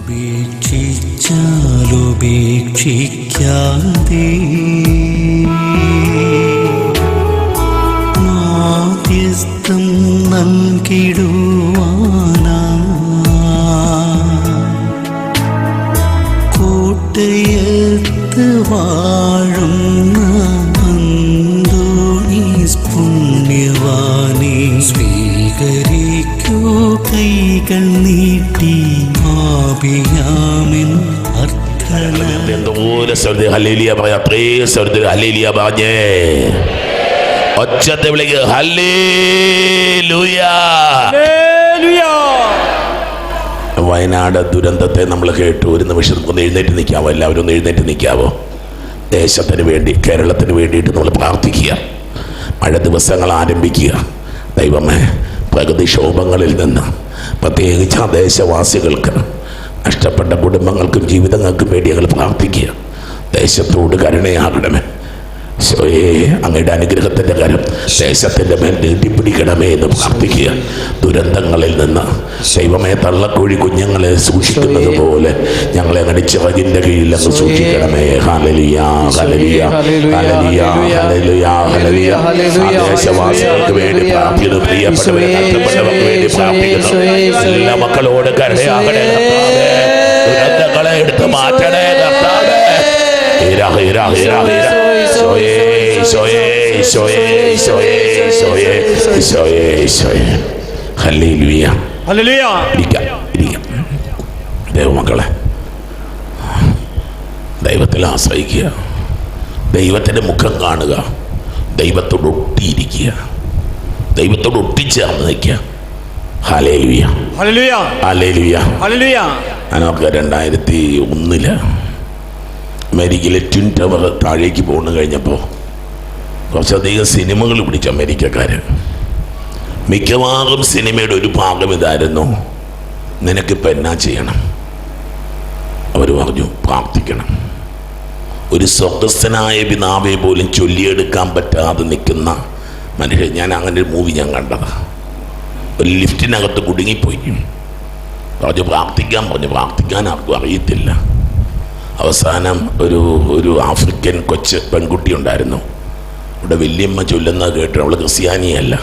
ഉപേക്ഷിച്ചാലുപേക്ഷിക്കാതെ മാധ്യസ്ഥം നൽകിടുവാനാ കോട്ടയത്ത് വാഴുന്ന അന്തോണീസ് പുണ്യവാനെ സ്വീകരിക്കൂ കൈകൾ നീട്ടി ആപിയാമിൻ അർത്ഥന. എന്തോരം സ്ഥലത്ത് ഹല്ലേലൂയ പറയാം. അത്രയും സ്ഥലത്ത് ഹല്ലേലൂയ പറഞ്ഞേ. ഒച്ചത്തെ വിളിക്ക് ഹല്ലേലൂയ. വയനാട് ദുരന്തത്തെ നമ്മൾ കേട്ടു. ഒരു നിമിഷം ഒന്ന് എഴുന്നേറ്റ് നിൽക്കാമോ? എല്ലാവരും ഒന്ന് എഴുന്നേറ്റ് നിൽക്കാമോ? ദേശത്തിന് വേണ്ടി, കേരളത്തിന് വേണ്ടിയിട്ട് നമ്മൾ പ്രാർത്ഥിക്കുക. മഴ ദിവസങ്ങൾ ആരംഭിക്കുക. ദൈവമേ, പ്രകൃതിക്ഷോഭങ്ങളിൽ നിന്ന് പ്രത്യേകിച്ച് ആ ദേശവാസികൾക്ക്, നഷ്ടപ്പെട്ട കുടുംബങ്ങൾക്കും ജീവിതങ്ങൾക്കും വേണ്ടി ഞങ്ങൾ പ്രാർത്ഥിക്കുക. ദേശത്തോട് കരുണയാകണമേ. അങ്ങയുടെ അനുഗ്രഹത്തിൻ്റെ കരം ദേശത്തിൻ്റെ മേൽ നീട്ടിപ്പിടിക്കണമേ എന്ന് പ്രാർത്ഥിക്കുക. ദുരന്തങ്ങളിൽ നിന്ന് ദൈവമേ, തള്ളക്കോഴി കുഞ്ഞുങ്ങളെ സൂക്ഷിക്കുന്നത് പോലെ ഞങ്ങളെ അങ്ങയുടെ ചിറകിൻ്റെ കീഴിൽ അങ്ങ് സൂക്ഷിക്കണമേ. ഹല്ലേലൂയ, ഹല്ലേലൂയ, ഹല്ലേലൂയ, ഹല്ലേലൂയ, ഹല്ലേലൂയ. ദേശവാസികൾക്ക് വേണ്ടി പ്രാർത്ഥിക്കുന്നു. പ്രിയപ്പെട്ടവരെ, നഷ്ടപ്പെട്ടവർക്ക് വേണ്ടി പ്രാർത്ഥിക്കുന്നു. എല്ലാ മക്കളോട് കരുണയാകണേ കർത്താവേ. ദുരന്തങ്ങളെ എടുത്ത് മാറ്റണേ കർത്താവേ. ദൈവമക്കളെ, ദൈവത്തിൽ ആശ്രയിക്കുക. ദൈവത്തിൻ്റെ മുഖം കാണുക. ദൈവത്തോട് ഒട്ടിയിരിക്കുക. ദൈവത്തോട് ഒട്ടിച്ചേർന്ന് നിൽക്കുക. ഹല്ലേലൂയ, ഹല്ലേലൂയ, ഹല്ലേലൂയ, ഹല്ലേലൂയ. ഞാനൊക്കെ 2001 അമേരിക്കയിലെ ട്വിൻ ടവർ താഴേക്ക് പോകുന്നു കഴിഞ്ഞപ്പോൾ കുറച്ചധികം സിനിമകൾ പിടിച്ചു അമേരിക്കക്കാർ. മിക്കവാറും സിനിമയുടെ ഒരു ഭാഗം ഇതായിരുന്നു, നിനക്കിപ്പോൾ എന്നാ ചെയ്യണം? അവർ പറഞ്ഞു, പ്രാർത്ഥിക്കണം. ഒരു സ്വർഗസ്ഥനായ പിതാവെ പോലും ചൊല്ലിയെടുക്കാൻ പറ്റാതെ നിൽക്കുന്ന മനുഷ്യൻ. ഞാൻ അങ്ങനെ ഒരു മൂവി ഞാൻ കണ്ടത്. ഒരു ലിഫ്റ്റിനകത്ത് കുടുങ്ങിപ്പോയി. പറഞ്ഞു പ്രാർത്ഥിക്കാൻ പറഞ്ഞു. പ്രാർത്ഥിക്കാൻ ആർക്കും അറിയത്തില്ല. അവസാനം ഒരു ആഫ്രിക്കൻ കൊച്ച് പെൺകുട്ടി ഉണ്ടായിരുന്നു. ഇവിടെ വല്യമ്മ ചൊല്ലുന്ന കേട്ടു. അവൾ ക്രിസ്ത്യാനിയല്ല.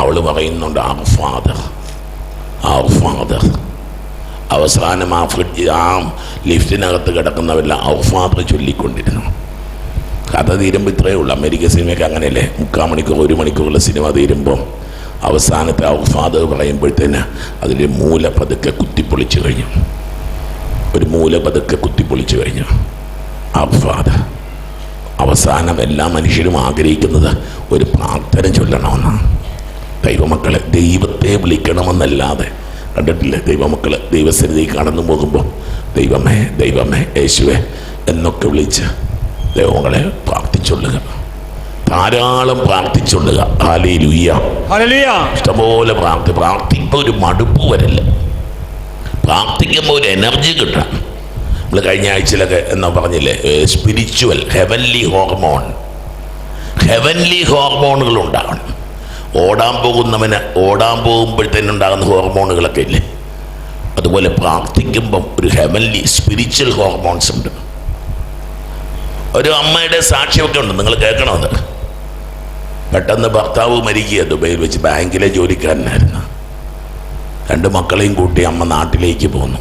അവൾ പറയുന്നുണ്ട്, അവർ ഫാദർ, അവർ ഫാദർ. അവസാനം ആ ലിഫ്റ്റിനകത്ത് കിടക്കുന്നവരെല്ലാം അവർ ഫാദർ ചൊല്ലിക്കൊണ്ടിരുന്നു. കഥ തീരുമ്പോൾ ഇത്രയേ ഉള്ളൂ. അമേരിക്ക സിനിമയൊക്കെ അങ്ങനെയല്ലേ, 3/4 മണിക്കൂർ 1 മണിക്കൂറുള്ള സിനിമ തീരുമ്പോൾ അവസാനത്തെ അവർ ഫാദർ പറയുമ്പോഴത്തേന് അതിൽ മൂല പതുക്കെ കുത്തിപ്പൊളിച്ചു കഴിഞ്ഞു. ഒരു മൂല പതുക്കെ കുത്തിപ്പൊളിച്ചു കഴിഞ്ഞു. അവർ ഫാദർ. അവസാനം എല്ലാ മനുഷ്യരും ആഗ്രഹിക്കുന്നത് ഒരു പ്രാർത്ഥന ചൊല്ലണമെന്നാണ്. ദൈവമക്കളെ, ദൈവത്തെ വിളിക്കണമെന്നല്ലാതെ കണ്ടിട്ടില്ലേ? ദൈവമക്കൾ ദൈവസന്നിധി കടന്നു പോകുമ്പോൾ ദൈവമേ, ദൈവമേ, യേശുവേ എന്നൊക്കെ വിളിച്ച് ദൈവങ്ങളെ പ്രാർത്ഥിച്ചൊള്ളുക. ധാരാളം പ്രാർത്ഥിച്ചൊള്ളുക. Hallelujah, hallelujah. ഇഷ്ടംപോലെ പ്രാർത്ഥിക്കുമ്പോൾ ഒരു മടുപ്പ് വരില്ല. പ്രാർത്ഥിക്കുമ്പോൾ ഒരു എനർജി കിട്ടണം. നമ്മൾ കഴിഞ്ഞ ആഴ്ചയിലൊക്കെ എന്നാ പറഞ്ഞില്ലേ, സ്പിരിച്വൽ ഹെവൻലി ഹോർമോൺ, ഹെവൻലി ഹോർമോണുകൾ ഉണ്ടാകണം. ഓടാൻ പോകുമ്പോഴത്തേനുണ്ടാകുന്ന ഹോർമോണുകളൊക്കെ ഇല്ലേ, അതുപോലെ പ്രാർത്ഥിക്കുമ്പം ഒരു ഹെവൻലി സ്പിരിച്വൽ ഹോർമോൺസ് ഉണ്ട്. ഒരു അമ്മയുടെ സാക്ഷ്യമൊക്കെ ഉണ്ട്, നിങ്ങൾ കേൾക്കണത്. പെട്ടെന്ന് ഭർത്താവ് മരിക്കുക. ദുബൈയിൽ വെച്ച് ബാങ്കിലെ ജോലിക്കാരനായിരുന്നു. 2 മക്കളെയും കൂട്ടി അമ്മ നാട്ടിലേക്ക് പോന്നു.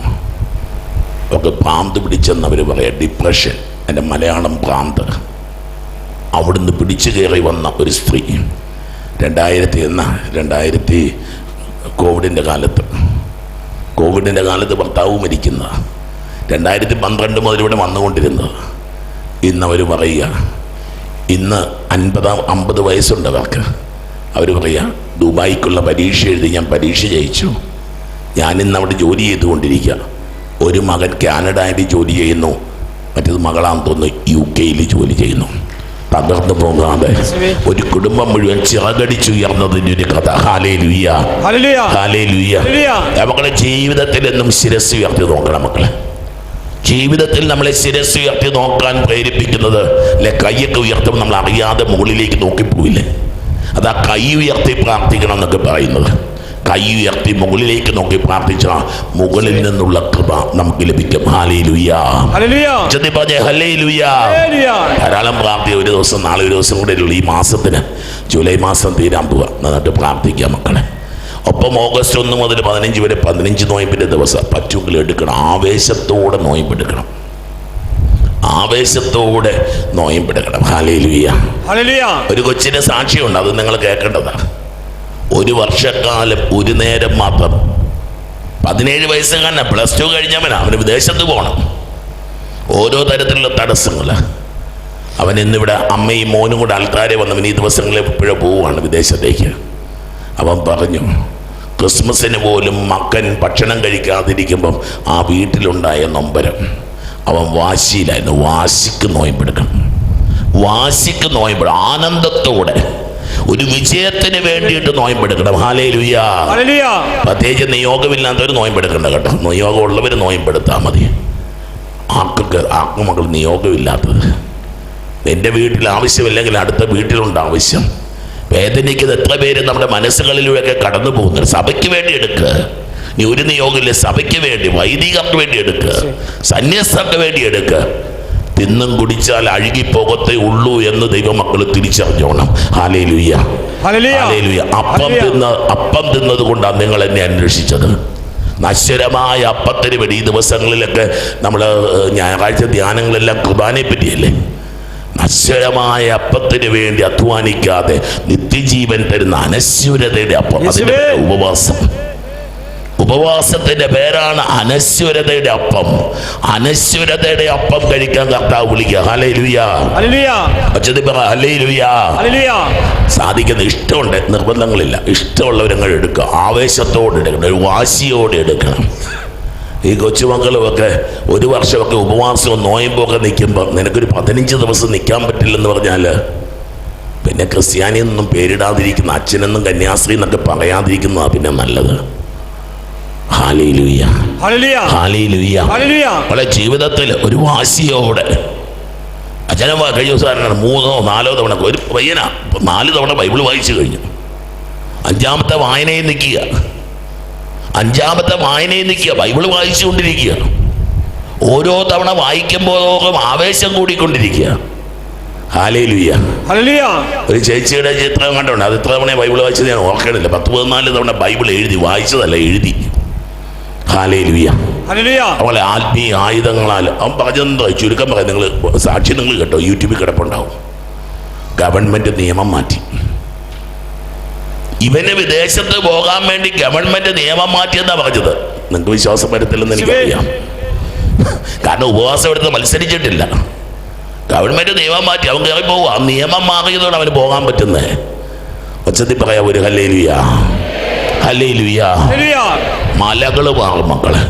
ഒക്കെ ഭ്രാന്ത് പിടിച്ചെന്നവർ പറയാം, ഡിപ്രഷൻ. എൻ്റെ മലയാളം ഭ്രാന്ത്. അവിടുന്ന് പിടിച്ചു കയറി വന്ന ഒരു സ്ത്രീ 2000 കോവിഡിൻ്റെ കാലത്ത് ഭർത്താവ് മരിക്കുന്ന 2012 മുതൽ ഇവിടെ വന്നുകൊണ്ടിരുന്നത്. ഇന്ന് അവർ പറയുക, ഇന്ന് 50 വയസ്സുണ്ട് അവർക്ക്. അവർ പറയുക, ദുബായിക്കുള്ള പരീക്ഷ എഴുതി ഞാൻ പരീക്ഷ ജയിച്ചു. ഞാനിന്ന് അവിടെ ജോലി ചെയ്തുകൊണ്ടിരിക്കുക. ഒരു മകൻ കാനഡയിൽ ജോലി ചെയ്യുന്നു, മറ്റേത് മകളാണെന്ന് തോന്നുന്നു UK ജോലി ചെയ്യുന്നു. തകർന്നു പോകാതെ ഒരു കുടുംബം മുഴുവൻ ചിറകടിച്ചുയർന്നതിൻ്റെ ഒരു കഥ. Hallelujah, hallelujah. മക്കളെ, ജീവിതത്തിൽ എന്നും ശിരസ് ഉയർത്തി നോക്കണം. മക്കളെ, ജീവിതത്തിൽ നമ്മളെ ശിരസ് ഉയർത്തി നോക്കാൻ പ്രേരിപ്പിക്കുന്നത് അല്ലെ, കൈയൊക്കെ ഉയർത്തുമ്പോൾ നമ്മൾ അറിയാതെ മുകളിലേക്ക് നോക്കിപ്പോയില്ലേ, അതാ കൈ ഉയർത്തി പ്രാർത്ഥിക്കണം എന്നൊക്കെ പറയുന്നത്. കൈ ഉയർത്തി മുകളിലേക്ക് നോക്കി പ്രാർത്ഥിച്ച മുകളിൽ നിന്നുള്ള കൃപ നമുക്ക് ലഭിക്കും. ഹല്ലേലൂയ. ഉച്ചത്തിൽ പറഞ്ഞേ ഹല്ലേലൂയ. ധാരാളം പ്രാർത്ഥന. ഒരു ദിവസം, നാളെ ഒരു ദിവസം കൂടെ ഉള്ളൂ ഈ മാസത്തിന്. ജൂലൈ മാസം തീരാൻ പോവുക. നന്നായിട്ട് പ്രാർത്ഥിക്കാം മക്കളെ. ഒപ്പം ഓഗസ്റ്റ് 1 മുതൽ 15 വരെ 15 നോയമ്പിൻ്റെ ദിവസം പറ്റുമെങ്കിൽ എടുക്കണം. ആവേശത്തോടെ നോയമ്പെടുക്കണം. ആവേശത്തോടെ നോയമ്പെടുക്കണം. ഹല്ലേലൂയ. ഒരു കൊച്ചിൻ്റെ സാക്ഷിയുണ്ട്, അത് നിങ്ങൾ കേൾക്കേണ്ടതാണ്. ഒരു വർഷക്കാലം ഒരു നേരം മാത്രം 17 വയസ്സുകാരനാ, +2 കഴിഞ്ഞവനാ. അവന് വിദേശത്ത് പോകണം. ഓരോ തരത്തിലുള്ള തടസ്സങ്ങൾ. അവൻ ഇന്നിവിടെ അമ്മയും മോനും കൂടെ ആൾക്കാരെ വന്നവൻ ഈ ദിവസങ്ങളിൽ എപ്പോഴും പോവുകയാണ് വിദേശത്തേക്ക്. അവൻ പറഞ്ഞു, ക്രിസ്മസിന് പോലും മക്കൻ ഭക്ഷണം കഴിക്കാതിരിക്കുമ്പം ആ വീട്ടിലുണ്ടായ നൊമ്പരം. അവൻ വാശിയിലായിരുന്നു. വാശിക്ക് നോയമ്പെടുക്കണം. വാശിക്ക് നോയമ്പെടും. ആനന്ദത്തോടെ ഒരു വിജയത്തിന് വേണ്ടിയിട്ട് നോയമ്പെടുക്കണം. ഹല്ലേലൂയ. പ്രത്യേകിച്ച് നിയോഗമില്ലാത്തവർ നോയമ്പെടുക്കണ്ട കേട്ടോ. നിയോഗമുള്ളവർ നോയമ്പെടുത്താൽ മതി. ആർക്കും മകൾ നിയോഗമില്ലാത്തത്. എൻ്റെ വീട്ടിൽ ആവശ്യമില്ലെങ്കിൽ അടുത്ത വീട്ടിലുണ്ട് ആവശ്യം. വേദനിക്കുന്നത് എത്ര പേര് നമ്മുടെ മനസ്സുകളിലൂടെയൊക്കെ കടന്നു പോകുന്നുണ്ട്. സഭയ്ക്ക് വേണ്ടി എടുക്കുക. നീ ഒരു നിയോഗമില്ല, സഭയ്ക്ക് വേണ്ടി, വൈദികർക്ക് വേണ്ടി എടുക്കുക, സന്യസ്തർക്ക് വേണ്ടി എടുക്കുക. തിന്നും കുടിച്ചാൽ അഴുകിപ്പോകത്തേ ഉള്ളൂ എന്ന് ദൈവമക്കൾ തിരിച്ചറിഞ്ഞോണം. ഹല്ലേലൂയ. ഹല്ലേലൂയ. അപ്പം തിന്നത് കൊണ്ടാണ് നിങ്ങൾ എന്നെ അന്വേഷിച്ചത്. നശ്വരമായ അപ്പത്തിന് വേണ്ടി. ഈ ദിവസങ്ങളിലൊക്കെ നമ്മൾ ഞായറാഴ്ച ധ്യാനങ്ങളെല്ലാം കുർബാനയെ പറ്റിയല്ലേ. നശ്വരമായ അപ്പത്തിന് വേണ്ടി അധ്വാനിക്കാതെ നിത്യജീവൻ തരുന്ന അനശ്വരതയുടെ അപ്പം, അതിന്റെ ഉപവാസം. ഉപവാസത്തിന്റെ പേരാണ് അനശ്വരതയുടെ അപ്പം. അനശ്വരതയുടെ അപ്പം കഴിക്കാൻ കർത്താവ് വിളിക്കുക. ഹല്ലേലൂയ. ഹല്ലേലൂയ. സാധിക്കുന്ന ഇഷ്ടമുണ്ട്, നിർബന്ധങ്ങളില്ല. ഇഷ്ടമുള്ളവരങ്ങൾ എടുക്കുക. ആവേശത്തോടെ എടുക്കണം. ഒരു വാശിയോടെ എടുക്കണം. ഈ കൊച്ചുമക്കളുമൊക്കെ ഒരു വർഷമൊക്കെ ഉപവാസവും നോയമ്പൊക്കെ നിൽക്കുമ്പോൾ നിനക്കൊരു 15 ദിവസം നിൽക്കാൻ പറ്റില്ലെന്ന് പറഞ്ഞാൽ പിന്നെ ക്രിസ്ത്യാനിയൊന്നും പേരിടാതിരിക്കുന്ന, അച്ഛനെന്നും കന്യാസ്ത്രീ എന്നൊക്കെ പറയാതിരിക്കുന്നതാണ് പിന്നെ നല്ലത്. ഹല്ലേലൂയ. ഹല്ലേലൂയ. അവളെ ജീവിതത്തിൽ ഒരു വാശിയോടെ അച്ഛനെ കഴിഞ്ഞ ദിവസം 3 or 4 തവണ ഒരു പയ്യനാ 4 തവണ ബൈബിൾ വായിച്ചു കഴിഞ്ഞു. 5ാമത്തെ വായനയിൽ നിൽക്കുക. 5ാമത്തെ വായനയിൽ നിൽക്കുക. ബൈബിൾ വായിച്ചുകൊണ്ടിരിക്കുക. ഓരോ തവണ വായിക്കുമ്പോഴും ആവേശം കൂടിക്കൊണ്ടിരിക്കുക. ഹല്ലേലൂയ. ഒരു ചേച്ചിയുടെ ചിത്രം കണ്ടുണ്ട്. അത് ഇത്ര തവണ ബൈബിൾ വായിച്ചത് ഞാൻ ഓർക്കണില്ല. 10-14 തവണ ബൈബിൾ എഴുതി. വായിച്ചതല്ല, എഴുതി. ഹല്ലേലൂയ. അതുപോലെ ആത്മീയ ആയുധങ്ങളാൽ അവൻ പറഞ്ഞെന്തോ ചുരുക്കം പറയാം. നിങ്ങൾ സാക്ഷി നിങ്ങൾ കേട്ടോ, യൂട്യൂബിൽ കിടപ്പുണ്ടാവും. ഗവൺമെന്റ് നിയമം മാറ്റി. ഇവന് വിദേശത്ത് പോകാൻ വേണ്ടി ഗവൺമെന്റ് നിയമം മാറ്റിയെന്നാ പറഞ്ഞത്. നിങ്ങൾക്ക് വിശ്വാസം വരത്തില്ലെന്ന് എനിക്കറിയാം. കാരണം ഉപവാസം എടുത്ത് മത്സരിച്ചിട്ടില്ല. ഗവൺമെന്റ് നിയമം മാറ്റി. അവൻ കയറി പോവുക. ആ നിയമം മാറിയതോടെ അവന് പോകാൻ പറ്റുന്നേ. ഒച്ചത്തിൽ പറയാം ഒരു ഹല്ലേലൂയ. ഹല്ലേലൂയ. മലകൾ മാറും മക്കളെ.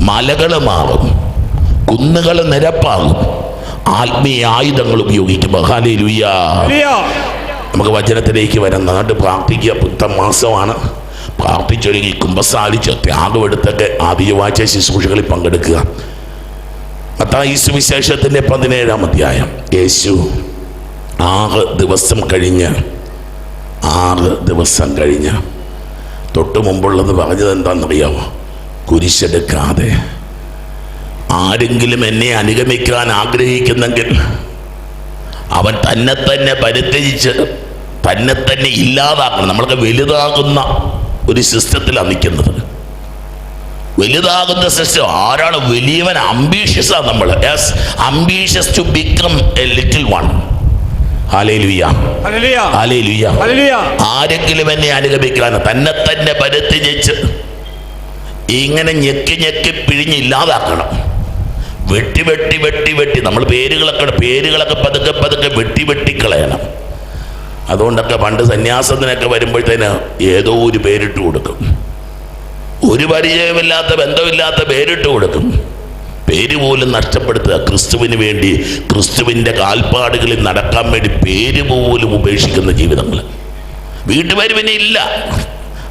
മലകൾ മാറും. കുന്നുകൾ നിരപ്പാകും. ആത്മീയ ആയുധങ്ങൾ ഉപയോഗിക്കുമ്പോൾ. ഹല്ലേലൂയ. നമുക്ക് വചനത്തിലേക്ക് വരാം. നന്നായിട്ട് പ്രാർത്ഥിക്കുക. പുത്തൻ മാസമാണ്. പ്രാർത്ഥിച്ചൊരുങ്ങി കുമ്പസാരിച്ച് ത്യാഗമെടുത്തൊക്കെ ആദിവാഴ്ച ശുശ്രൂഷകളിൽ പങ്കെടുക്കുക. മത്തായി സുവിശേഷത്തിൻ്റെ 17-ാം അധ്യായം. യേശു 6 ദിവസം കഴിഞ്ഞ് തൊട്ട് മുമ്പുള്ളത് പറഞ്ഞത് എന്താണെന്നറിയാമോ? കുരിശെടുക്കാതെ ആരെങ്കിലും എന്നെ അനുഗമിക്കാൻ ആഗ്രഹിക്കുന്നെങ്കിൽ അവൻ തന്നെ പരിത്യജിച്ച് തന്നെ ഇല്ലാതാക്കണം. നമ്മളൊക്കെ വലുതാകുന്ന ഒരു സിസ്റ്റത്തിലാണ് നിൽക്കുന്നത്. വലുതാകുന്ന സിസ്റ്റം. ആരാണ് വലിയവൻ? അംബീഷ്യസാണ് നമ്മൾ. Ambitious to become a little one. ഹല്ലേലൂയ. ഹല്ലേലൂയ. ആരെങ്കിലും എന്നെ അനുഗമിക്കാൻ തന്നെ പരിത്യജിച്ച് ഇങ്ങനെ ഞെക്കി പിഴിഞ്ഞില്ലാതാക്കണം. വെട്ടി നമ്മൾ പേരുകളൊക്കെ പതുക്കെ വെട്ടിക്കളയണം. അതുകൊണ്ടൊക്കെ പണ്ട് സന്യാസത്തിനൊക്കെ വരുമ്പോഴത്തേന് ഏതോ ഒരു പേരിട്ട് കൊടുക്കും. ഒരു പരിചയമില്ലാത്ത, ബന്ധമില്ലാത്ത പേരിട്ട് കൊടുക്കും. പേര് പോലും നഷ്ടപ്പെടുത്തുക. ക്രിസ്തുവിന് വേണ്ടി, ക്രിസ്തുവിൻ്റെ കാൽപ്പാടുകളിൽ നടക്കാൻ വേണ്ടി പേര് പോലും ഉപേക്ഷിക്കുന്ന ജീവിതങ്ങൾ. വീട്ടുപേര് പിന്നെ ഇല്ല.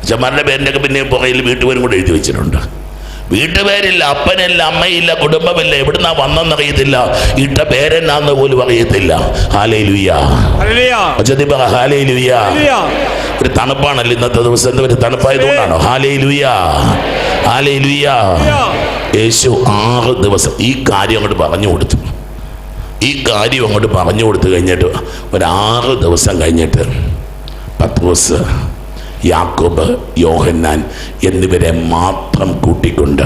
അച്ഛന്മാരുടെ പേരിൻ്റെ ഒക്കെ പിന്നെ പുറയിൽ വീട്ടുപേരും കൂടെ എഴുതി വെച്ചിട്ടുണ്ട്. വീട്ടുപേരില്ല, അപ്പനില്ല, അമ്മയില്ല, കുടുംബമില്ല. എവിടുന്നാ വന്നെന്നറിയത്തില്ല. ഇട്ട പേരെന്നാന്ന് പോലും അറിയത്തില്ല. ഹല്ലേലൂയ. ഹല്ലേലൂയ. ഒരു തണുപ്പാണല്ലോ ഇന്നത്തെ ദിവസം. എന്തൊരു തണുപ്പായതുകൊണ്ടാണോ? Hallelujah, hallelujah. യേശു 6 ദിവസം ഈ കാര്യം അങ്ങോട്ട് പറഞ്ഞു കൊടുത്തു. ഈ കാര്യം അങ്ങോട്ട് പറഞ്ഞു കൊടുത്തു കഴിഞ്ഞിട്ട് ഒരു 6 ദിവസം കഴിഞ്ഞിട്ട് പത്രോസ്, യാക്കോബ്, യോഹന്നാൻ എന്നിവരെ മാത്രം കൂട്ടിക്കൊണ്ട്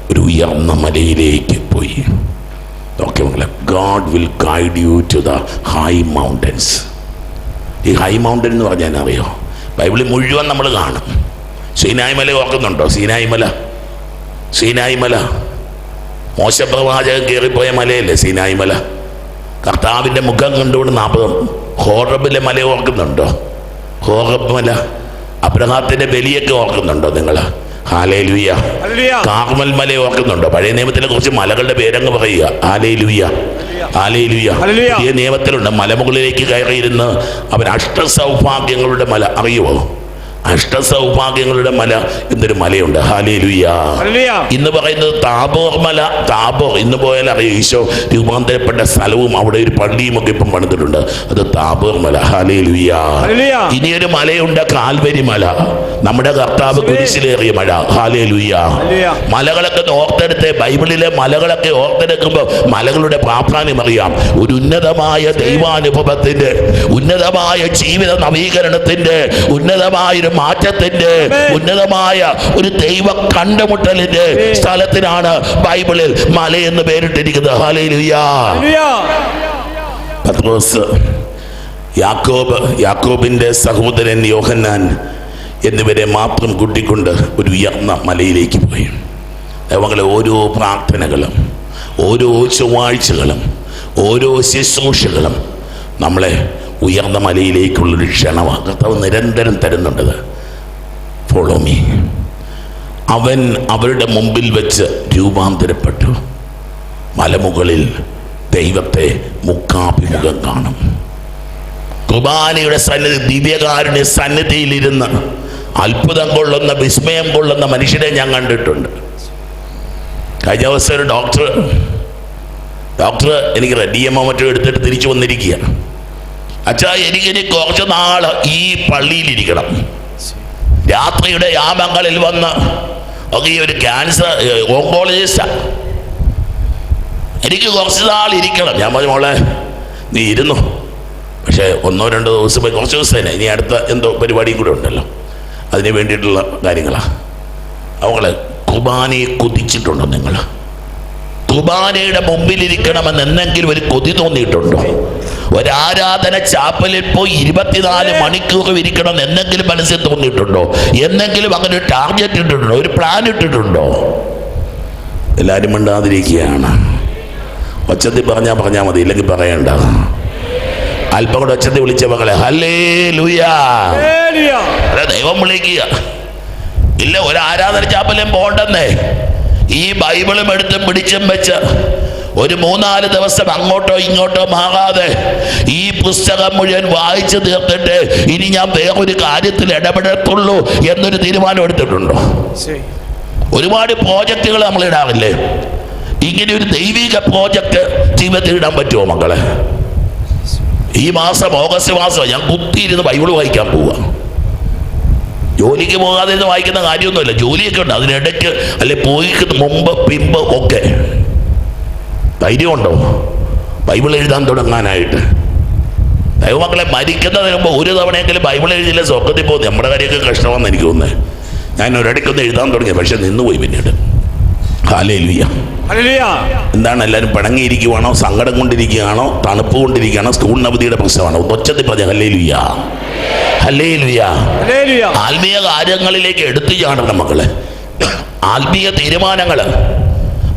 ഒരു ഉയർന്ന മലയിലേക്ക് പോയി. ഓക്കെ മക്കളെ, God will guide you to the high mountains. ഈ ഹൈ മൗണ്ടൻ എന്ന് പറഞ്ഞാൽ അറിയോ? ബൈബിളിൽ മുഴുവൻ നമ്മൾ കാണും. സീനായി മല ഓർക്കുന്നുണ്ടോ? സീനായി മല, സീനായി മല മോശപ്രവാചകൻ കയറിപ്പോയ മലയല്ലേ സീനായി മല. കർത്താവിൻ്റെ മുഖം കണ്ടുകൊണ്ട് 40 ഹോറബിലെ മല ഓർക്കുന്നുണ്ടോ? ഹോറബ് മല, അബ്രഹാത്തിന്റെ ബലിയൊക്കെ ഓർക്കുന്നുണ്ടോ നിങ്ങൾ? ഹല്ലേലൂയ. കാർമൽ മല ഓർക്കുന്നുണ്ടോ? പഴയ നിയമത്തിലെ കുറച്ച് മലകളുടെ പേരങ്ങ് പറയുക. Hallelujah, hallelujah. പുതിയ നിയമത്തിലുണ്ട് മലമുകളിലേക്ക് കയറിയിരുന്ന് അവൻ അഷ്ടസൗഭാഗ്യങ്ങളുടെ മല. അറിയുമോ? അഷ്ടസൗഭാഗ്യങ്ങളുടെ മല എന്നൊരു മലയുണ്ട്. ഹല്ലേലൂയ. ഇന്ന് പറയുന്നത് താബോർ മല. താബോർ ഇന്ന് പോയാൽ അറിയാം, ഈശോ രൂപാന്തരപ്പെട്ട സ്ഥലവും അവിടെ ഒരു പള്ളിയും ഒക്കെ ഇപ്പം പണിതിട്ടുണ്ട്. അത് താബോർ മല. ഹല്ലേലൂയ. ഇനിയൊരു മലയുണ്ട്, കാൽവരി മല. നമ്മുടെ കർത്താവ് കുരിശിലേറിയ മല. ഹല്ലേലൂയ. മലകളൊക്കെ ഓർത്തെടുത്ത്, ബൈബിളിലെ മലകളൊക്കെ ഓർത്തെടുക്കുമ്പോൾ മലകളുടെ പ്രാധാന്യം അറിയാം. ഒരു ഉന്നതമായ ദൈവാനുഭവത്തിന്റെ, ഉന്നതമായ ജീവിത നവീകരണത്തിന്റെ, ഉന്നതമായ മാറ്റത്തിന്റെ, ഉന്നതമായ ഒരു ദൈവ കണ്ടുമുട്ടലിന്റെ സ്ഥലത്തിനാണ് ബൈബിളിൽ മലയെന്ന് പേരിട്ടിരിക്കുന്നത്. ഹല്ലേലൂയ. പത്രോസ്, യാക്കോബ്, യാക്കോബിന്റെ സഹോദരൻ യോഹന്നാൻ എന്നിവരെ മാത്രം കൂട്ടിക്കൊണ്ട് ഒരു ഉയർന്ന മലയിലേക്ക് പോയി. മക്കളെ, ഓരോ പ്രാർത്ഥനകളും, ഓരോ ചൊവ്വാഴ്ചകളും, ഓരോ ശുശ്രൂഷകളും നമ്മളെ ഉയർന്ന മലയിലേക്കുള്ളൊരു ക്ഷണമാണ്. കർത്താവ് നിരന്തരം തരുന്നുണ്ടത്. Follow me. അവൻ അവരുടെ മുമ്പിൽ വെച്ച് രൂപാന്തരപ്പെട്ടു. മലമുകളിൽ ദൈവത്തെ മുഖാഭിമുഖം കാണും. കുർബാനയുടെ സന്നിധി, ദിവ്യകാരുണ്യ സന്നിധിയിലിരുന്ന് അത്ഭുതം കൊള്ളുന്ന, വിസ്മയം കൊള്ളുന്ന മനുഷ്യരെ ഞാൻ കണ്ടിട്ടുണ്ട്. കഴിഞ്ഞ ദിവസം ഒരു ഡോക്ടർ എനിക്ക് റെഡിയമ്മ മറ്റോ എടുത്തിട്ട് തിരിച്ചു വന്നിരിക്കുക. അച്ഛാ, എനിക്കിനി കുറച്ച് നാൾ ഈ പള്ളിയിലിരിക്കണം. രാത്രിയുടെ യാമങ്ങളിൽ വന്ന് ഈ ഒരു ക്യാൻസർ ഓങ്കോളജിസ്റ്റാണ്, എനിക്ക് കുറച്ച് നാൾ ഇരിക്കണം. ഞാൻ പറഞ്ഞു, മോളെ നീ ഇരുന്നു, പക്ഷേ 1-2 ദിവസം പോയി, കുറച്ച് ദിവസം തന്നെ, ഇനി അടുത്ത എന്തോ പരിപാടിയും കൂടെ ഉണ്ടല്ലോ, അതിന് വേണ്ടിയിട്ടുള്ള കാര്യങ്ങളാണ്. അവങ്ങളെ കുർബാനയെ കൊതിച്ചിട്ടുണ്ടോ നിങ്ങൾ? കുർബാനയുടെ മുമ്പിലിരിക്കണമെന്ന് എന്തെങ്കിലും ഒരു കൊതി തോന്നിയിട്ടുണ്ടോ? ഒരാരാധന ചാപ്പലിൽ പോയി 24 മണിക്കൂർ ഇരിക്കണം എന്നെങ്കിലും മനസ്സിൽ തോന്നിയിട്ടുണ്ടോ? എന്നെങ്കിലും അങ്ങനെ ഒരു ടാർഗറ്റ് ഇട്ടിട്ടുണ്ടോ? ഒരു പ്ലാൻ ഇട്ടിട്ടുണ്ടോ? എല്ലാവരും മിണ്ടാതിരിക്കുകയാണ്. ഒച്ചത്തിൽ പറഞ്ഞാൽ മതി, ഇല്ലെങ്കിൽ പറയണ്ട. അല്പം കൂടെ ഒച്ചത്തിൽ വിളിച്ച മകളെ ഹല്ലേലൂയ. ദൈവം വിളിക്കുക. ഇല്ല, ഒരു ആരാധന ചാപ്പലും പോണ്ടെന്നേ. ഈ ബൈബിളും എടുത്തും പിടിച്ചും വെച്ച് ഒരു 3-4 ദിവസം അങ്ങോട്ടോ ഇങ്ങോട്ടോ മാറാതെ ഈ പുസ്തകം മുഴുവൻ വായിച്ചു തീർത്തിട്ട് ഇനി ഞാൻ വേറൊരു കാര്യത്തിൽ ഇടപെടത്തുള്ളൂ എന്നൊരു തീരുമാനം എടുത്തിട്ടുണ്ടോ? ഒരുപാട് പ്രോജക്റ്റുകൾ നമ്മൾ ഇടാറില്ലേ? ഇങ്ങനെ ഒരു ദൈവിക പ്രോജക്റ്റ് ജീവിതത്തിൽ ഇടാൻ പറ്റുമോ മക്കളെ? ഈ മാസം, ഓഗസ്റ്റ് മാസം ഞാൻ കുത്തിയിരുന്ന് ബൈബിൾ വായിക്കാൻ പോവുക. ജോലിക്ക് പോകാതെ ഇരുന്ന് വായിക്കുന്ന കാര്യമൊന്നുമില്ല, ജോലിയൊക്കെ ഉണ്ട്. അതിനിടയ്ക്ക് അല്ലെ പോയിക്കുന്ന മുമ്പ് പിമ്പ് ഒക്കെ. ധൈര്യമുണ്ടോ ബൈബിൾ എഴുതാൻ തുടങ്ങാനായിട്ട്? ദൈവമക്കളെ, മരിക്കുന്നതിന് മുമ്പ് ഒരു തവണയെങ്കിലും ബൈബിൾ എഴുതിയില്ല സ്വർഗത്തിൽ പോകുന്നത്. നമ്മുടെ കാര്യമൊക്കെ കഷ്ടമാണെന്ന് എനിക്ക് തോന്നുന്നത്. ഞാൻ ഒരിടയ്ക്കൊന്ന് എഴുതാൻ തുടങ്ങി, പക്ഷെ നിന്നുപോയി പിന്നീട്. ഹല്ലേലൂയ. എന്താണ്, എല്ലാവരും പിണങ്ങിയിരിക്കുവാണോ, സങ്കടം കൊണ്ടിരിക്കുകയാണോ, തണുപ്പ് കൊണ്ടിരിക്കുകയാണോ, സ്കൂളിന് അവധിയുടെ പ്രശ്നമാണോ? ഒച്ചത്തിൽ പറഞ്ഞ ഹല്ലേലൂയ, ഹല്ലേലൂയ. ആത്മീയ കാര്യങ്ങളിലേക്ക് എടുത്തു ചാടണം മക്കളെ. ആത്മീയ തീരുമാനങ്ങൾ,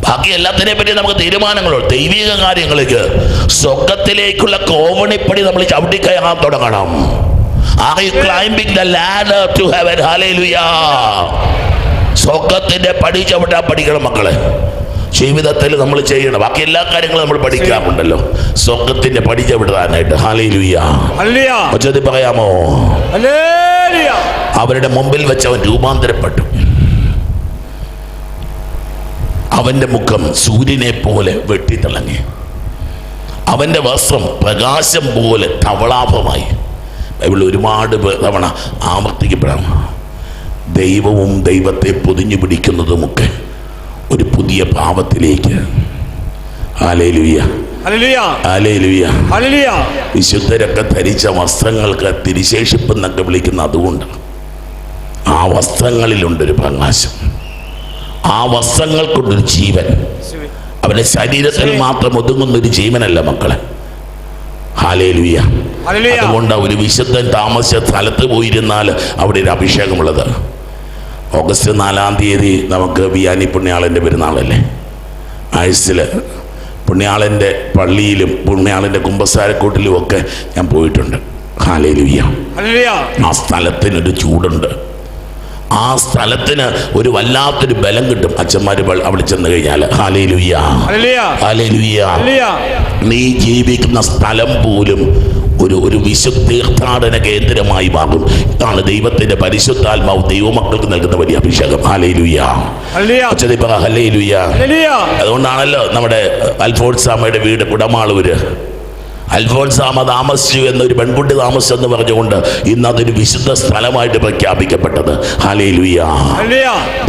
ബാക്കി എല്ലാത്തിനെ പറ്റി നമുക്ക് തീരുമാനങ്ങളുണ്ട്. ദൈവിക കാര്യങ്ങൾക്ക്, സ്വർഗത്തിലേക്കുള്ള കോവണിപ്പടി നമ്മൾ ചവിട്ടിക്കയറാൻ തുടങ്ങണം. Are you climbing the ladder to heaven? Hallelujah. സ്വർഗത്തിന്റെ പടി ചവിട്ടാൻ പഠിക്കണം മക്കളെ. ജീവിതത്തിൽ നമ്മൾ ചെയ്യണം. ബാക്കി എല്ലാ കാര്യങ്ങളും നമ്മൾ പഠിക്കാറുണ്ടല്ലോ, സ്വർഗത്തിന്റെ പടി ചവിട്ടാനായിട്ട്. ഹല്ലേലൂയ. ഒച്ചത്തിൽ പറയാമോ? അവരുടെ മുമ്പിൽ വെച്ച് അവൻ രൂപാന്തരപ്പെട്ടു. അവന്റെ മുഖം സൂര്യനെ പോലെ വെട്ടിത്തിളങ്ങി. അവന്റെ വസ്ത്രം പ്രകാശം പോലെ ധവളാഭമായി. ബൈബിളിൽ ഒരുപാട് തവണ ആവർത്തിക്കപ്പെടാം. ദൈവവും ദൈവത്തെ പൊതിഞ്ഞു പിടിക്കുന്നതുമൊക്കെ ഒരു പുതിയ ഭാവത്തിലേക്ക്. ഹല്ലേലൂയ, ഹല്ലേലൂയ, ഹല്ലേലൂയ, ഹല്ലേലൂയ. വിശുദ്ധരൊക്കെ ധരിച്ച വസ്ത്രങ്ങൾക്ക് തിരുശേഷിപ്പ് എന്നൊക്കെ വിളിക്കുന്ന അതുകൊണ്ട് ആ വസ്ത്രങ്ങളിലുണ്ടൊരു പ്രകാശം, ആ വസ്ത്രങ്ങൾക്കുണ്ടൊരു ജീവൻ. അവന്റെ ശരീരത്തിൽ മാത്രം ഒതുങ്ങുന്നൊരു ജീവനല്ല മക്കളെ. ഹല്ലേലൂയ. അതുകൊണ്ട് ഒരു വിശുദ്ധൻ താമസിച്ച സ്ഥലത്ത് പോയിരുന്നാൽ അവിടെ ഒരു അഭിഷേകമുള്ളത്. ഓഗസ്റ്റ് 4-ാം തീയതി നമുക്ക് വിയാനി പുണ്യാളൻ്റെ പെരുന്നാളല്ലേ. ആയുസ്സിൽ പുണ്യാളൻ്റെ പള്ളിയിലും പുണ്യാളൻ്റെ കുമ്പസാരക്കൂട്ടിലും ഒക്കെ ഞാൻ പോയിട്ടുണ്ട്. ഹല്ലേലൂയ. ആ സ്ഥലത്തിനൊരു ചൂടുണ്ട്, ആ സ്ഥലത്തിന് ഒരു വല്ലാത്തൊരു ബലം കിട്ടും അച്ഛന്മാർ അവിടെ ചെന്ന് കഴിഞ്ഞാൽ. Hallelujah, hallelujah. നീ ജീവിക്കുന്ന സ്ഥലം പോലും ഒരു വിശുദ്ധ തീർത്ഥാടന കേന്ദ്രമായി മാറും. ഇതാണ് ദൈവത്തിന്റെ പരിശുദ്ധാത്മാവ് ദൈവമക്കൾക്ക് നൽകുന്ന വലിയ അഭിഷേകം. Hallelujah, hallelujah. അതുകൊണ്ടാണല്ലോ നമ്മുടെ അൽഫോൻസാമയുടെ വീട് കുടമാളൂര്. അൽഫോൻസാമ താമസിച്ചു എന്നൊരു പെൺകുട്ടി താമസിച്ചെന്ന് പറഞ്ഞുകൊണ്ട് ഇന്ന് അതൊരു വിശുദ്ധ സ്ഥലമായിട്ട് പ്രഖ്യാപിക്കപ്പെട്ടത്. ഹല്ലേലൂയ.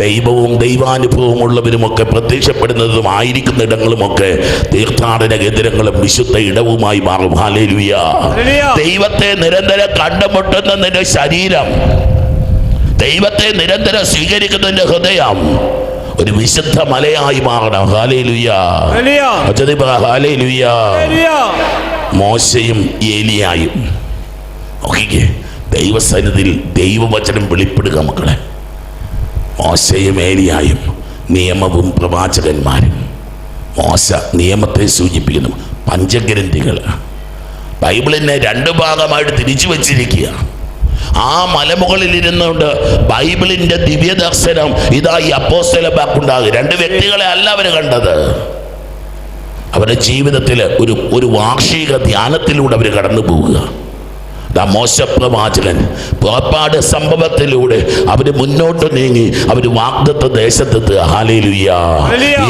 ദൈവവും ദൈവാനുഭവവും ഉള്ളവരുമൊക്കെ പ്രത്യക്ഷപ്പെടുന്നതും ആയിരിക്കുന്ന ഇടങ്ങളുമൊക്കെ തീർത്ഥാടന കേന്ദ്രങ്ങളും വിശുദ്ധ ഇടവുമായി മാറും. ഹല്ലേലൂയ. ദൈവത്തെ നിരന്തരം കണ്ടുമുട്ടുന്ന നിന്റെ ശരീരം, ദൈവത്തെ നിരന്തരം സ്വീകരിക്കുന്നതിന്റെ ഹൃദയം ഒരു വിശുദ്ധ മലയായി മാറണം. Hallelujah, hallelujah. മോശയും ഏലിയായും നോക്കിക്കേ, ദൈവസന്നിധിയിൽ ദൈവവചനം വെളിപ്പെടുക മക്കളെ. മോശയും ഏലിയായും നിയമവും പ്രവാചകന്മാരും. മോശ നിയമത്തെ സൂചിപ്പിക്കുന്നു, പഞ്ചഗ്രന്ഥികൾ. ബൈബിളിനെ 2 ഭാഗമായിട്ട് തിരിച്ചു വച്ചിരിക്കുക. ആ മലമുകളിൽ ഇരുന്നുകൊണ്ട് ബൈബിളിന്റെ ദിവ്യ ദർശനം ഇതാ ഈ അപ്പോസ്തലന്മാർക്കുണ്ടാകും. 2 വ്യക്തികളെ അല്ല അവർ കണ്ടത്. അവരുടെ ജീവിതത്തിൽ ഒരു വാർഷിക ധ്യാനത്തിലൂടെ അവർ കടന്നു പോവുക. മോശ പ്രവാചകൻ പുറപ്പാട് സംഭവത്തിലൂടെ അവര് മുന്നോട്ട് നീങ്ങി അവർ വാഗ്ദത്ത ദേശത്തെത്തുക. ഹല്ലേലൂയ.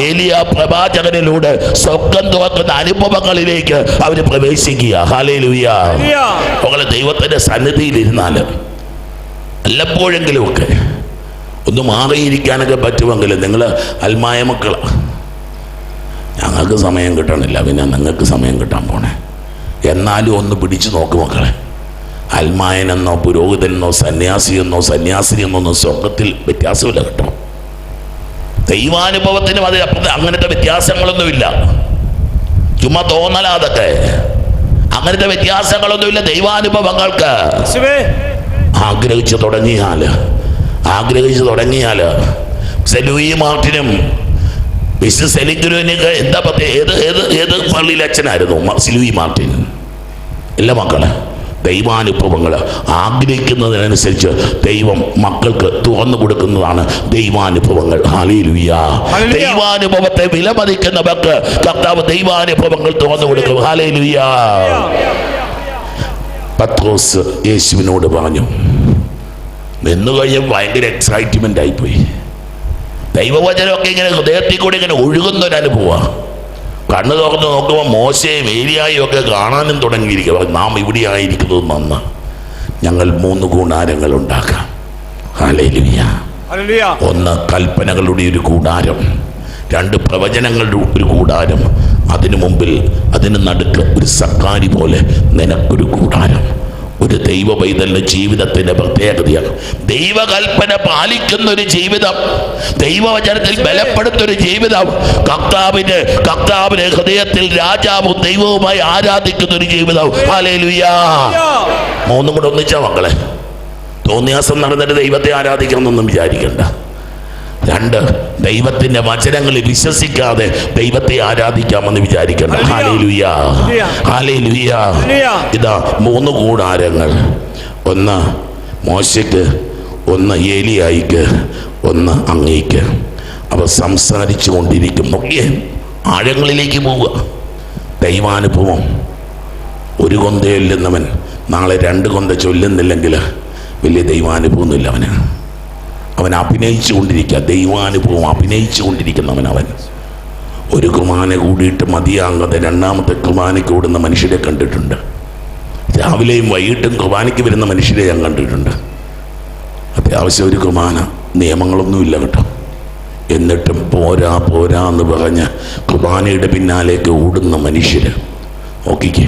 ഏലിയ പ്രവാചകനിലൂടെ സ്വർഗ്ഗം തുറക്കുന്ന അനുഭവങ്ങളിലേക്ക് അവർ പ്രവേശിക്കുക. ഹല്ലേലൂയ. അവളെ ദൈവത്തിന്റെ സന്നിധിയിൽ ഇരുന്നാൽ വല്ലപ്പോഴെങ്കിലും ഒക്കെ ഒന്ന് മാറിയിരിക്കാനൊക്കെ പറ്റുമെങ്കിൽ നിങ്ങൾ അൽമായ മക്കളാണ്. ഞങ്ങൾക്ക് സമയം കിട്ടണില്ല, പിന്നെ നിങ്ങൾക്ക് സമയം കിട്ടാൻ പോണേ. എന്നാലും ഒന്ന് പിടിച്ചു നോക്ക് മക്കളെ. അൽമായനെന്നോ പുരോഹിതനെന്നോ സന്യാസിയെന്നോ സന്യാസിനിയെന്നോ സ്വർഗത്തിൽ വ്യത്യാസമില്ല കേട്ടോ. ദൈവാനുഭവത്തിനും അതിനപ്പുറത്ത് അങ്ങനത്തെ വ്യത്യാസങ്ങളൊന്നുമില്ല. ചുമ്മാ തോന്നല അതൊക്കെ. അങ്ങനത്തെ വ്യത്യാസങ്ങളൊന്നുമില്ല ദൈവാനുഭവങ്ങൾക്ക്. ആഗ്രഹിച്ചു തുടങ്ങിയാൽ ലൂയി മാർട്ടിനും മിസ്റ്റർ സെലിഗുരുവിനൊക്കെ എന്താ ഏത് പള്ളിയിലെ അച്ഛനായിരുന്നു ലൂയി മാർട്ടിൻ? ഇല്ല മക്കളെ, ദൈവാനുഭവങ്ങൾ ആഗ്രഹിക്കുന്നതിനനുസരിച്ച് ദൈവം മക്കൾക്ക് തുറന്നു കൊടുക്കുന്നതാണ് ദൈവാനുഭവങ്ങൾ. ഹല്ലേലൂയ. ദൈവാനുഭവത്തെ വിലമതിക്കുന്നവർക്ക് കർത്താവ് ദൈവാനുഭവങ്ങൾ തുറന്നു കൊടുക്കും. ഹല്ലേലൂയ. പത്രോസ് യേശുവിനോട് പറഞ്ഞു, എന്ന് കഴിഞ്ഞ് ഭയങ്കര എക്സൈറ്റ്മെന്റ് ആയിപ്പോയി. ദൈവവചനമൊക്കെ ഇങ്ങനെ ഹൃദയത്തിൽ കൂടി ഇങ്ങനെ ഒഴുകുന്നൊരനുഭവമാണ്. കണ്ണു തുറന്ന് നോക്കുമ്പോൾ മോശയും ഏലിയായും ഒക്കെ കാണാനും തുടങ്ങിയിരിക്കുക. നാം ഇവിടെ ആയിരിക്കുന്നത് നന്ന്, ഞങ്ങൾ 3 കൂടാരങ്ങൾ ഉണ്ടാക്കാം. ഹല്ലേലൂയ. 1 കൽപ്പനകളുടെ ഒരു കൂടാരം, 2 പ്രവചനങ്ങളുടെ ഒരു കൂടാരം, അതിനു മുമ്പിൽ അതിന് നടുക്ക് ഒരു സക്കാരി പോലെ നിനക്കൊരു കൂടാരം. ഒരു ദൈവ പൈതലിന്റെ ജീവിതത്തിന്റെ പ്രത്യേകതയാണ് ദൈവകൽപ്പന പാലിക്കുന്ന ഒരു ജീവിതം, ദൈവവചനത്തിൽ ബലപ്പെടുത്തൊരു ജീവിതം, കർത്താവിനെ ഹൃദയത്തിൽ രാജാവും ദൈവവുമായി ആരാധിക്കുന്ന ഒരു ജീവിതം. ഹല്ലേലൂയ. 3 കൂടെ ഒന്നിച്ചാ മക്കളെ. തോന്നിയാസം നടന്നിട്ട് ദൈവത്തെ ആരാധിക്കണമെന്നൊന്നും വിചാരിക്കണ്ട. 2 ദൈവത്തിന്റെ വചനങ്ങളിൽ വിശ്വസിക്കാതെ ദൈവത്തെ ആരാധിക്കാമെന്ന് വിചാരിക്കണം. Hallelujah, hallelujah. ഇതാ 3 കൂടാരങ്ങൾ. 1 മോശയ്ക്ക്, 1 ഏലിയായിക്ക്, 1 അങ്ങയ്ക്ക്. അവർ സംസാരിച്ചു കൊണ്ടിരിക്കും. നോക്കിയേ, ആഴങ്ങളിലേക്ക് പോവുക. ദൈവാനുഭവം. 1 കൊന്ത ചൊല്ലുന്നവൻ നാളെ 2 കൊന്ത ചൊല്ലുന്നില്ലെങ്കിൽ വലിയ ദൈവാനുഭവമൊന്നുമില്ല അവന്. അവൻ അഭിനയിച്ചു കൊണ്ടിരിക്കുക. ദൈവാനുഭവം അഭിനയിച്ചു കൊണ്ടിരിക്കുന്നവൻ അവൻ. 1 കുർബാന കൂടിയിട്ട് മതിയാകാതെ 2ാമത്തെ കുർബാന കൂടുന്ന മനുഷ്യരെ കണ്ടിട്ടുണ്ട്. രാവിലെയും വൈകിട്ടും കുർബാനയ്ക്ക് വരുന്ന മനുഷ്യരെ ഞാൻ കണ്ടിട്ടുണ്ട്. അത്യാവശ്യം ഒരു കുർബാന, നിയമങ്ങളൊന്നുമില്ല കേട്ടോ. എന്നിട്ടും പോരാ പോരാ എന്ന് പറഞ്ഞ് കുർബാനയുടെ പിന്നാലേക്ക് ഓടുന്ന മനുഷ്യർ. നോക്കിക്കേ,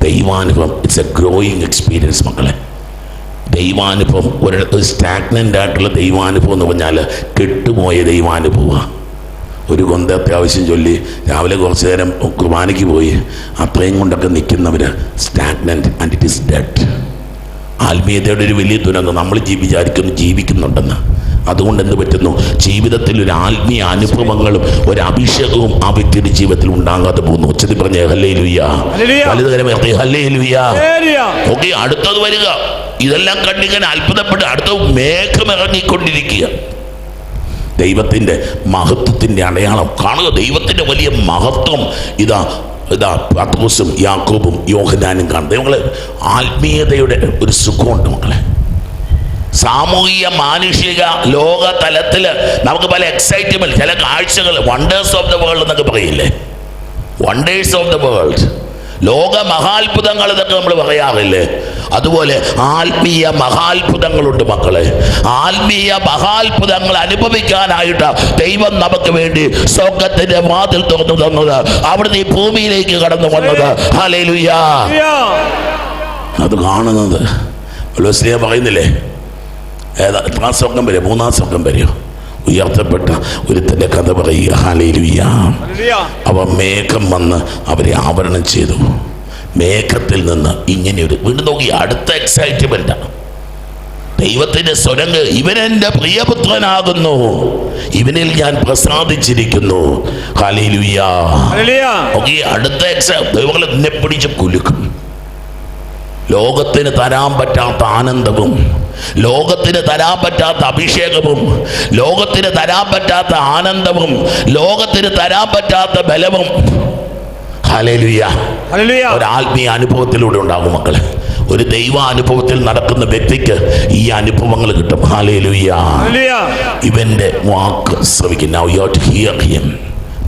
ദൈവാനുഭവം ഇറ്റ്സ് എ ഗ്രോയിങ് എക്സ്പീരിയൻസ് മക്കളെ. ദൈവാനുഭവം ഒരു സ്റ്റാഗ്നൻ്റ് ആയിട്ടുള്ള ദൈവാനുഭവം എന്ന് പറഞ്ഞാൽ കെട്ടുപോയ ദൈവാനുഭവമാണ്. ഒരു കൊന്ത അത്യാവശ്യം ചൊല്ലി രാവിലെ കുറച്ച് നേരം കുർബാനയ്ക്ക് പോയി അത്രയും കൊണ്ടൊക്കെ നിൽക്കുന്നവർ stagnant and it is dead. ആത്മീയതയുടെ ഒരു വലിയ ദുരന്തം നമ്മൾ വിചാരിക്കുന്നു ജീവിക്കുന്നുണ്ടെന്ന്. അതുകൊണ്ട് എന്ത് പറ്റുന്നു, ജീവിതത്തിൽ ഒരു ആത്മീയ അനുഭവങ്ങളും ഒരു അഭിഷേകവും ആ വ്യക്തിയുടെ ജീവിതത്തിൽ ഉണ്ടാകാതെ പോകുന്നു. ഉച്ചത്തിൽ പറഞ്ഞ ഹല്ലേലൂയ, വലുതുകരം ഹല്ലേലൂയ. ഓക്കെ, അടുത്തത് വരിക. ഇതെല്ലാം കണ്ടിങ്ങനെ അത്ഭുതപ്പെട്ട് അടുത്ത മേഘം ഇറങ്ങിക്കൊണ്ടിരിക്കുക. ദൈവത്തിൻ്റെ മഹത്വത്തിൻ്റെ അടയാളം കാണുക. ദൈവത്തിൻ്റെ വലിയ മഹത്വം ഇതാ പത്രോസും യാക്കോബും യോഹന്നാനും കാണും. ദൈവങ്ങളെ, ആത്മീയതയുടെ ഒരു സുഖമുണ്ട് മക്കളെ. സാമൂഹിക മാനുഷിക ലോക തലത്തിൽ നമുക്ക് പല എക്സൈറ്റ്മെന്റ്, ചില കാഴ്ചകൾ, വണ്ടേഴ്സ് ഓഫ് ദ വേൾഡ് എന്നൊക്കെ പറയില്ലേ, വണ്ടേഴ്സ് ഓഫ് ദ വേൾഡ്, ലോക മഹാത്ഭുതങ്ങൾ എന്നൊക്കെ നമ്മൾ പറയാറില്ലേ. അതുപോലെ ആത്മീയ മഹാത്ഭുതങ്ങളുണ്ട് മക്കളെ. ആത്മീയ മഹാത്ഭുതങ്ങൾ അനുഭവിക്കാനായിട്ട് ദൈവം നമുക്ക് വേണ്ടി സ്വർഗ്ഗത്തിന്റെ വാതിൽ തുറന്നു തന്നത്, അവിടുന്ന് ഈ ഭൂമിയിലേക്ക് കടന്നു വന്നത്. ഹല്ലേലൂയ. അത് കാണുന്നത് പറയുന്നില്ലേ, എത്രാം സ്വർഗം വരെ, 3-ാം സ്വർഗം വരെയോ ഉയർത്തപ്പെട്ട ഒരുത്തൻ്റെ കഥ പറയുക. ഹല്ലേലൂയ. അവ മേഘം വന്ന് അവരെ ആവരണം ചെയ്തു. മേഘത്തിൽ നിന്ന് ഇങ്ങനെ ഒരു വീണ്ടും നോക്കി അടുത്ത എക്സൈറ്റ്മെന്റാണ്. ദൈവത്തിന്റെ സ്വരം, ഇവനെന്റെ പ്രിയപുത്രനാകുന്നു, ഇവനിൽ ഞാൻ പ്രസാദിച്ചിരിക്കുന്നു. ഹല്ലേലൂയ. അടുത്ത ദൈവങ്ങളെ നിന്നെ പിടിച്ച് കുലുക്കും. ലോകത്തിന് തരാൻ പറ്റാത്ത ആനന്ദവും, ലോകത്തിന് തരാൻ പറ്റാത്ത അഭിഷേകവും, ലോകത്തിന് തരാൻ പറ്റാത്ത ആനന്ദവും, ലോകത്തിന് തരാൻ പറ്റാത്ത ബലവും ഹല്ലേലൂയ ഒരു ആത്മീയ അനുഭവത്തിലൂടെ ഉണ്ടാകും മക്കളെ. ഒരു ദൈവ അനുഭവത്തിൽ നടക്കുന്ന വ്യക്തിക്ക് ഈ അനുഭവങ്ങൾ കിട്ടും. ഹല്ലേലൂയ. ഇവന്റെ വാക്ക് ശ്രവിക്കും. Now you have to hear him.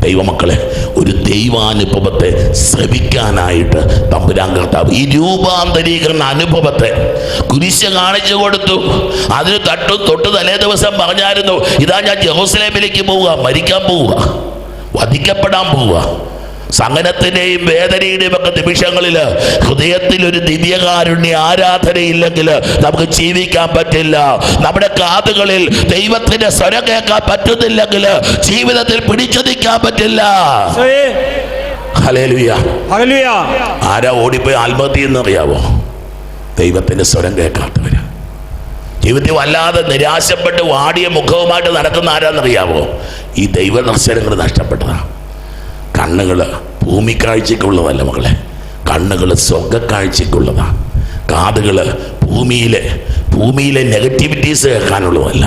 ദൈവമക്കളെ, ഒരു ദൈവാനുഭവത്തെ ശ്രവിക്കാനായിട്ട് തമ്പുരാൻ കർത്താവ് ഈ രൂപാന്തരീകരണ അനുഭവത്തെ കുരിശ് കാണിച്ചു കൊടുത്തു. അതിന് തൊട്ട് തലേ ദിവസം പറഞ്ഞായിരുന്നു, ഇതാ ഞാൻ ജെറൂസലേമിലേക്ക് പോവുക, മരിക്കാൻ പോവുക, വധിക്കപ്പെടാൻ പോവുക. സഹനത്തിന്റെയും വേദനയുടെയും ഒക്കെ നിമിഷങ്ങളിൽ ഹൃദയത്തിൽ ഒരു ദിവ്യകാരുണ്യ ആരാധനയില്ലെങ്കിൽ നമുക്ക് ജീവിക്കാൻ പറ്റില്ല. നമ്മുടെ കാതുകളിൽ ദൈവത്തിന്റെ സ്വരം കേൾക്കാൻ പറ്റുന്നില്ലെങ്കിൽ ജീവിതത്തിൽ പിടിച്ചു നിൽക്കാൻ പറ്റില്ല. ഹല്ലേലൂയ. ആരാ ഓടിപ്പോയി ആത്മഹത്യ എന്നറിയാവോ? ദൈവത്തിന്റെ സ്വരം കേൾക്കാത്തവര്. ജീവിതത്തിൽ വല്ലാതെ നിരാശപ്പെട്ട് വാടിയ മുഖവുമായിട്ട് നടക്കുന്ന ആരാന്നറിയാവോ? ഈ ദൈവ ദർശനങ്ങൾ നഷ്ടപ്പെട്ടതാണ്. കണ്ണുകൾ ഭൂമിക്കാഴ്ചയ്ക്കുള്ളതല്ല മക്കളെ, കണ്ണുകൾ സ്വർഗ്ഗക്കാഴ്ചയ്ക്കുള്ളതാണ്. കാതുകൾ ഭൂമിയിലെ നെഗറ്റിവിറ്റീസ് കേൾക്കാനുള്ളതല്ല,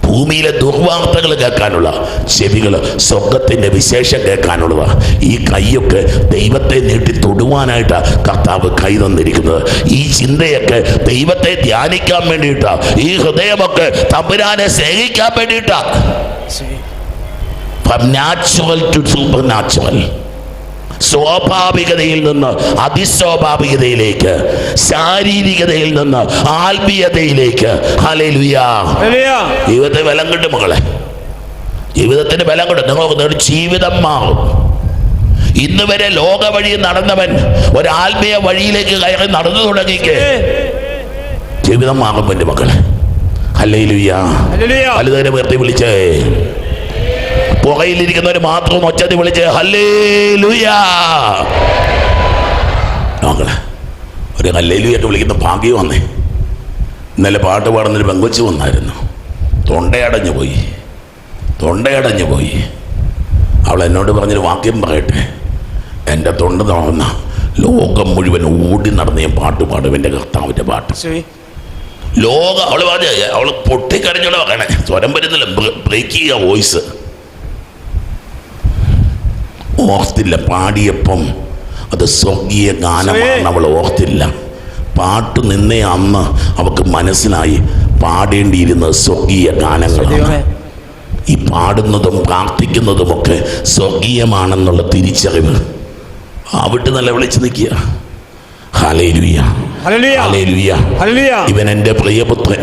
ഭൂമിയിലെ ദുർവാർത്തകൾ കേൾക്കാനുള്ള. ചെവികൾ സ്വർഗത്തിൻ്റെ വിശേഷം കേൾക്കാനുള്ളതാണ്. ഈ കൈയൊക്കെ ദൈവത്തെ നീട്ടി തൊടുവാനായിട്ട് കർത്താവ് കൈ തന്നിരിക്കുന്നത്. ഈ ചിന്തയൊക്കെ ദൈവത്തെ ധ്യാനിക്കാൻ വേണ്ടിയിട്ടാ. ഈ ഹൃദയമൊക്കെ തമ്പുരാനെ സ്നേഹിക്കാൻ വേണ്ടിയിട്ടാ. From natural to supernatural, സ്വാഭാവികതയിൽ നിന്ന് അതിസ്വാഭാവികതയിലേക്ക്, ശാരീരികതയിൽ നിന്ന് ആത്മീയതയിലേക്ക്. ഹല്ലേലൂയ. ജീവിതത്തെ ബലം കിട്ടും മക്കളെ, ജീവിതത്തിന് ബലം കിട്ടും. നിങ്ങൾക്ക് ജീവിതം മാറും. ഇന്ന് വരെ ലോക വഴി നടന്നവൻ ഒരു ആത്മീയ വഴിയിലേക്ക് കയറി നടന്നു തുടങ്ങിക്ക്, ജീവിതം മാറും എൻ്റെ മക്കളെ. ഹല്ലേലൂയ. വലുതേനെ ഉയർത്തി വിളിച്ചേ, പുകയിലിരിക്കുന്നവർ മാത്രം ഒച്ചതി വിളിച്ച് ഹല്ലേലൂയ. നോക്കണേ, ഒരു ഹല്ലേലൂയൊക്കെ വിളിക്കുന്ന ഭാഗ്യം വന്നേ. ഇന്നലെ പാട്ട് പാടുന്നൊരു പെങ്കൊച്ചു വന്നായിരുന്നു. തൊണ്ടയടഞ്ഞു പോയി. അവൾ എന്നോട് പറഞ്ഞൊരു വാക്യം പറയട്ടെ, എൻ്റെ തൊണ്ട തുറന്ന ലോകം മുഴുവൻ ഓടി നടന്ന് ഞാൻ പാട്ട് പാടും, എൻ്റെ കർത്താവിൻ്റെ പാട്ട്. അവൾ പറഞ്ഞ അവൾ പൊട്ടിക്കരഞ്ഞോടെ പറയണേ, സ്വരം വരുന്നില്ല, ബ്രേക്ക് ചെയ്യുക വോയിസ്. ഓർത്തില്ല പാടിയപ്പം അത് സ്വർഗീയ ഗാനമാണ്. അവൾ ഓർത്തില്ല. പാട്ട് നിന്നേ അന്ന് അവൾക്ക് മനസ്സിലായി പാടേണ്ടിയിരുന്നത് സ്വർഗീയ ഗാനങ്ങളാണ്. ഈ പാടുന്നതും പ്രാർത്ഥിക്കുന്നതുമൊക്കെ സ്വർഗീയമാണെന്നുള്ള തിരിച്ചറിവ് അവിടെ നല്ല വിളിച്ച് നിൽക്കുക. ഹല്ലേലൂയ. ഹല്ലേലൂയ. ഇവൻ എൻ്റെ പ്രിയപുത്രൻ,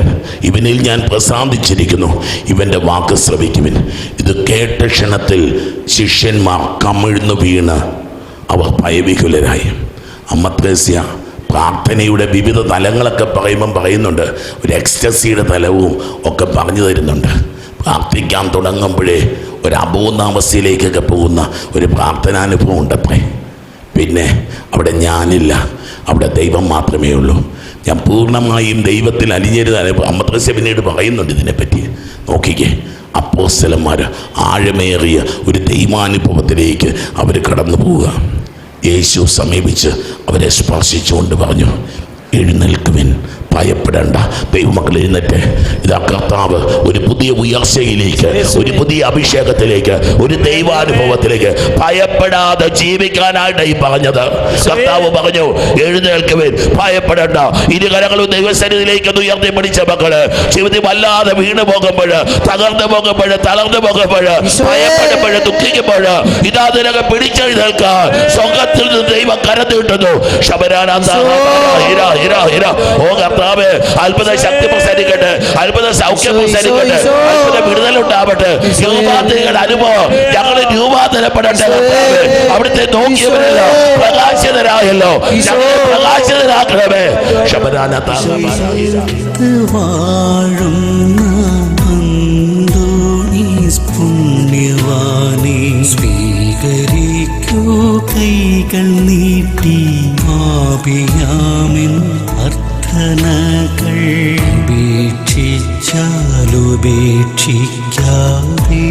ഇവനിൽ ഞാൻ പ്രസാദിച്ചിരിക്കുന്നു, ഇവൻ്റെ വാക്ക് ശ്രവിക്കുവിൻ. ഇത് കേട്ട ക്ഷണത്തിൽ ശിഷ്യന്മാർ കമിഴ്ന്നു വീണ് അവർ ഭയവിഹുലരായി. അമ്മ ത്രേസ്യ പ്രാർത്ഥനയുടെ വിവിധ തലങ്ങളൊക്കെ പറയുന്നുണ്ട്, ഒരു എക്സ്റ്റസിയുടെ തലവും ഒക്കെ പറഞ്ഞു തരുന്നുണ്ട്. പ്രാർത്ഥിക്കാൻ തുടങ്ങുമ്പോഴേ ഒരു അബോധാവസ്ഥയിലേക്കൊക്കെ പോകുന്ന ഒരു പ്രാർത്ഥനാനുഭവം ഉണ്ടത്രേ. പിന്നെ അവിടെ ഞാനില്ല, അവിടെ ദൈവം മാത്രമേ ഉള്ളൂ. ഞാൻ പൂർണ്ണമായും ദൈവത്തിൽ അലിഞ്ഞിരുന്ന അനുഭവം അമ്മ ത്രേസ്യ പിന്നീട് പറയുന്നുണ്ട് ഇതിനെപ്പറ്റി. നോക്കിക്കേ, അപ്പോസ്തലന്മാർ ആഴമേറിയ ഒരു ദൈവാനുഭവത്തിലേക്ക് അവർ കടന്നു പോവുക. യേശു സമീപിച്ച് അവരെ സ്പർശിച്ചുകൊണ്ട് പറഞ്ഞു, എഴുന്നേൽക്കുവിൻ, ഭയപ്പെടേണ്ട. ദൈവമക്കൾ എഴുന്നേറ്റ്. ഇതാ കർത്താവ് ഒരു പുതിയ ഉയർച്ചയിലേക്ക്, ഒരു പുതിയ അഭിഷേകത്തിലേക്ക്, ഒരു ദൈവാനുഭവത്തിലേക്ക് ഭയപ്പെടാതെ ജീവിക്കാനായിട്ട് ഈ പറഞ്ഞത്. കർത്താവ് പറഞ്ഞു, എഴുന്നേൽക്കുവിൻ, ഭയപ്പെടേണ്ട. ഇരുകരങ്ങളും ദൈവസന്നിധിയിലേക്ക് ഒന്ന് ഉയർത്തി പിടിച്ച മക്കള് ജീവിതത്തിൽ വല്ലാതെ വീണു പോകുമ്പോൾ, തകർന്നു പോകുമ്പോൾ, തളർന്നു പോകുമ്പോൾ, ഭയപ്പെടുമ്പോൾ, ദുഃഖിക്കുമ്പോൾ ഇതാ നിനക്ക് പിടിച്ചെഴുന്നേൽക്കാൻ സ്വർഗ്ഗത്തിൽ നിന്ന് ദൈവം കരഞ്ഞിട്ടുന്നു. ഓ കർത്താവ്, അത്ഭുത ശക്തി പ്രസരിക്കട്ടെ, അത്ഭുത സൗഖ്യം പ്രസരിക്കട്ടെ, അത്ഭുത വിടുതലുണ്ടാവട്ടെ. രൂപാന്തരികളുടെ അനുഭവം ഞങ്ങൾ രൂപാന്തരപ്പെടട്ടെ. കർത്താവ്, അവിടുത്തെ നോക്കിയവരല്ലോ പ്രകാശിതരായല്ലോ, ഞങ്ങളെ പ്രകാശിതരാക്കണമേ. പുണ്യവാനെ സ്വീകരിക്കൂ കൈകൾ നീട്ടി, ആപിയാമിൻ അർത്ഥനകൾ ഉപേക്ഷിച്ചാലുപേക്ഷിക്കാതെ